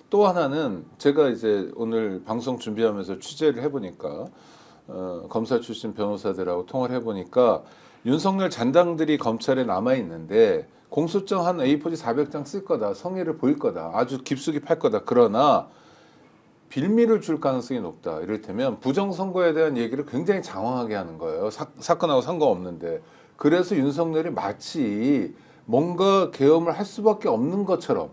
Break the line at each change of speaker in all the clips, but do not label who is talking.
또 하나는 제가 이제 오늘 방송 준비하면서 취재를 해보니까 검사 출신 변호사들하고 통화를 해보니까 윤석열 잔당들이 검찰에 남아 있는데 공소장 한 A4지 400장 쓸 거다, 성의를 보일 거다, 아주 깊숙이 팔 거다. 그러나 빌미를 줄 가능성이 높다. 이를테면 부정선거에 대한 얘기를 굉장히 장황하게 하는 거예요. 사건하고 상관없는데. 그래서 윤석열이 마치 뭔가 계엄을 할 수밖에 없는 것처럼,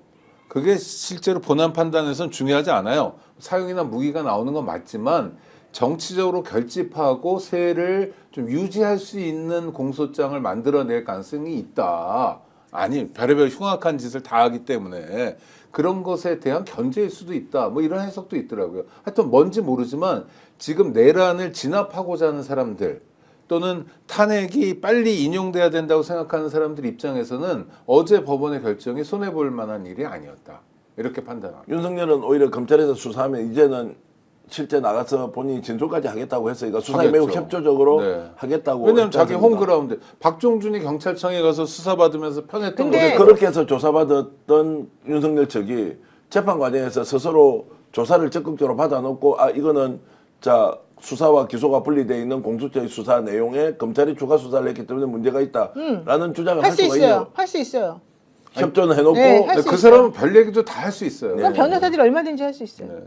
그게 실제로 본안 판단에서는 중요하지 않아요. 사용이나 무기가 나오는 건 맞지만 정치적으로 결집하고 세를 좀 유지할 수 있는 공소장을 만들어낼 가능성이 있다. 아니, 별의별 흉악한 짓을 다 하기 때문에 그런 것에 대한 견제일 수도 있다. 뭐 이런 해석도 있더라고요. 하여튼 뭔지 모르지만 지금 내란을 진압하고자 하는 사람들, 또는 탄핵이 빨리 인용돼야 된다고 생각하는 사람들 입장에서는 어제 법원의 결정이 손해볼 만한 일이 아니었다. 이렇게 판단합니다.
윤석열은 오히려 검찰에서 수사하면 이제는 실제 나가서 본인이 진술까지 하겠다고 했으니까 수사에 매우 협조적으로
네.
하겠다고.
왜냐하면 자기 홈그라운드. 박종준이 경찰청에 가서 수사받으면서 편했던
거죠. 그렇게 해서 조사받았던 윤석열 측이 재판 과정에서 스스로 조사를 적극적으로 받아놓고 이거는 자 수사와 기소가 분리되어 있는 공수처의 수사 내용에 검찰이 추가 수사를 했기 때문에 문제가 있다라는 주장을 할 수가 있어요.
할 수 있어요.
협조는 해놓고
네,
그 사람은 별 얘기도 다 할 수 있어요.
그럼 변호사들이 얼마든지 할 수 있어요.
네.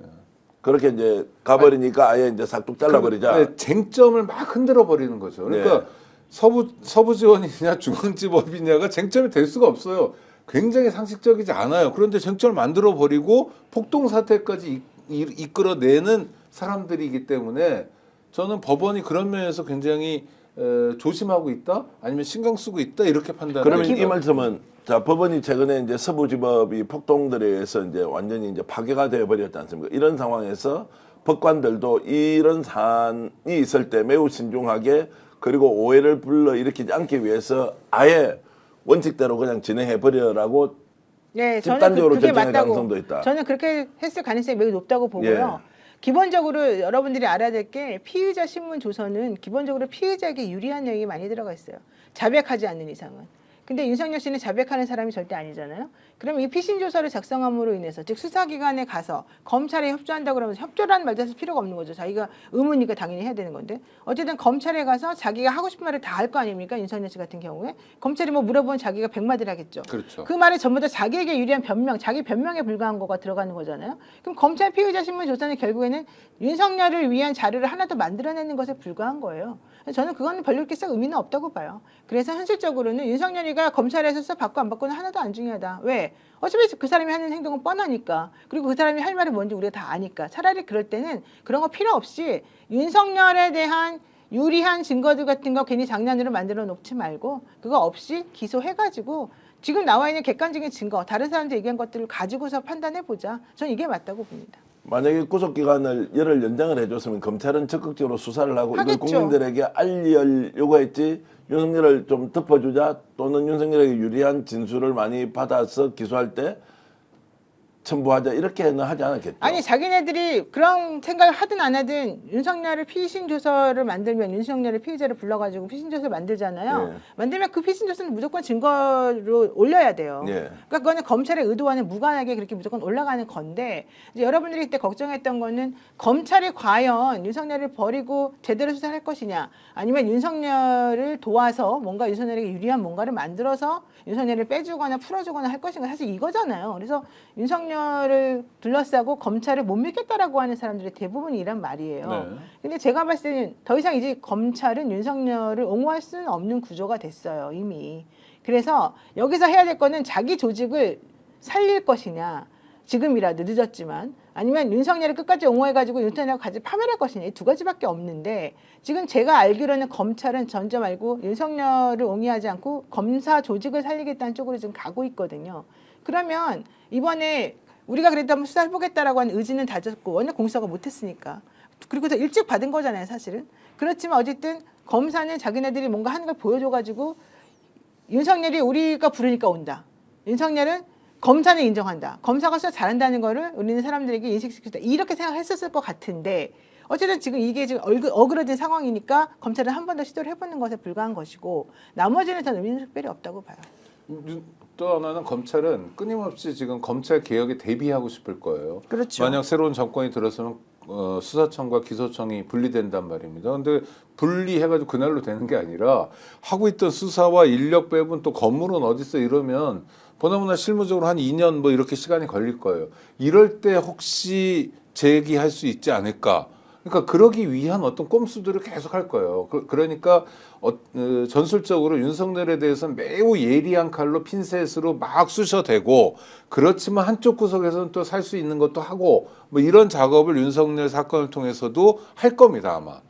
그렇게 이제 가버리니까 아예 이제 싹둑 잘라버리자.
네, 쟁점을 막 흔들어 버리는 거죠. 그러니까 서부지원이냐 중앙지법이냐가 쟁점이 될 수가 없어요. 굉장히 상식적이지 않아요. 그런데 쟁점을 만들어 버리고 폭동 사태까지 이끌어내는 사람들이기 때문에 저는 법원이 그런 면에서 굉장히 조심하고 있다, 아니면 신경 쓰고 있다, 이렇게 판단합니다.
그러면 이 말씀은 자 법원이 최근에 이제 서부지법이 폭동들에 의해서 이제 완전히 이제 파괴가 되어 버렸지 않습니까? 이런 상황에서 법관들도 이런 사안이 있을 때 매우 신중하게, 그리고 오해를 불러 일으키지 않기 위해서 아예 원칙대로 그냥 진행해 버려라고
네,
집단적으로
그게
결정할
맞다고.
가능성도 있다.
저는 그렇게 했을 가능성이 매우 높다고 보고요.
예.
기본적으로 여러분들이 알아야 될 게, 피의자 신문 조서는 기본적으로 피의자에게 유리한 내용이 많이 들어가 있어요. 자백하지 않는 이상은. 근데 윤석열 씨는 자백하는 사람이 절대 아니잖아요. 그럼 이 피신 조서를 작성함으로 인해서, 즉 수사기관에 가서 검찰에 협조한다고 그러면서 협조라는 말도 사실 필요가 없는 거죠. 자기가 의문이니까 당연히 해야 되는 건데, 어쨌든 검찰에 가서 자기가 하고 싶은 말을 다 할 거 아닙니까? 윤석열 씨 같은 경우에 검찰이 뭐 물어보면 자기가 100마디를 하겠죠.
그렇죠.
그 말이 전부 다 자기에게 유리한 변명, 자기 변명에 불과한 거가 들어가는 거잖아요. 그럼 검찰 피의자 신문 조사는 결국에는 윤석열을 위한 자료를 하나 더 만들어내는 것에 불과한 거예요. 저는 그거는 별로 이렇게 썩 의미는 없다고 봐요. 그래서 현실적으로는 윤석열이가 검찰에서 수사 받고 안 받고는 하나도 안 중요하다. 왜? 어차피 그 사람이 하는 행동은 뻔하니까. 그리고 그 사람이 할 말이 뭔지 우리가 다 아니까. 차라리 그럴 때는 그런 거 필요 없이 윤석열에 대한 유리한 증거들 같은 거 괜히 장난으로 만들어 놓지 말고, 그거 없이 기소해가지고 지금 나와 있는 객관적인 증거, 다른 사람들 얘기한 것들을 가지고서 판단해보자. 저는 이게 맞다고 봅니다.
만약에 구속기간을 열흘 연장을 해줬으면 검찰은 적극적으로 수사를 하고
하겠죠.
이걸 국민들에게 알리려고 했지, 윤석열을 좀 덮어주자, 또는 윤석열에게 유리한 진술을 많이 받아서 기소할 때 첨부하자, 이렇게는 하지 않았겠죠.
아니, 자기네들이 그런 생각을 하든 안 하든 윤석열을 피신 조서를 만들면 윤석열을 피의자를 불러가지고 피신 조서를 만들잖아요.
예.
만들면 그 피신 조서는 무조건 증거로 올려야 돼요.
예.
그러니까 그거는 검찰의 의도와는 무관하게 그렇게 무조건 올라가는 건데, 이제 여러분들이 그때 걱정했던 거는 검찰이 과연 윤석열을 버리고 제대로 수사할 것이냐, 아니면 윤석열을 도와서 뭔가 윤석열에게 유리한 뭔가를 만들어서 윤석열을 빼주거나 풀어주거나 할 것인가, 사실 이거잖아요. 그래서 윤석열을 둘러싸고 검찰을 못 믿겠다라고 하는 사람들의 대부분이 이란 말이에요.
네.
근데 제가 봤을 때는 더 이상 이제 검찰은 윤석열을 옹호할 수는 없는 구조가 됐어요, 이미. 그래서 여기서 해야 될 거는 자기 조직을 살릴 것이냐, 지금이라도 늦었지만, 아니면 윤석열을 끝까지 옹호해가지고 윤석열하고 같이 파멸할 것이냐, 이 두 가지밖에 없는데, 지금 제가 알기로는 검찰은 전점 말고 윤석열을 옹호하지 않고 검사 조직을 살리겠다는 쪽으로 지금 가고 있거든요. 그러면 이번에 우리가 그래도 한번 수사해보겠다라고 하는 의지는 다졌고, 워낙 공수처가 못했으니까. 그리고 더 일찍 받은 거잖아요, 사실은. 그렇지만 어쨌든 검사는 자기네들이 뭔가 하는 걸 보여줘가지고, 윤석열이 우리가 부르니까 온다. 윤석열은 검사는 인정한다. 검사가 수사 잘한다는 거를 우리는 사람들에게 인식시키다. 이렇게 생각했었을 것 같은데, 어쨌든 지금 이게 지금 어그러진 상황이니까 검찰은 한 번 더 시도를 해보는 것에 불과한 것이고, 나머지는 저는 의미는 특별히 없다고 봐요.
또 하나는 검찰은 끊임없이 지금 검찰 개혁에 대비하고 싶을 거예요.
그렇죠.
만약 새로운 정권이 들어서면 수사청과 기소청이 분리된단 말입니다. 근데 분리해가지고 그날로 되는 게 아니라 하고 있던 수사와 인력 배분 또 건물은 어딨어 이러면 보나마나 실무적으로 한 2년 뭐 이렇게 시간이 걸릴 거예요. 이럴 때 혹시 재기할 수 있지 않을까. 그러니까 그러기 위한 어떤 꼼수들을 계속 할 거예요. 그러니까 전술적으로 윤석열에 대해서는 매우 예리한 칼로 핀셋으로 막 쑤셔대고 그렇지만 한쪽 구석에서는 또 살 수 있는 것도 하고 뭐 이런 작업을 윤석열 사건을 통해서도 할 겁니다 아마.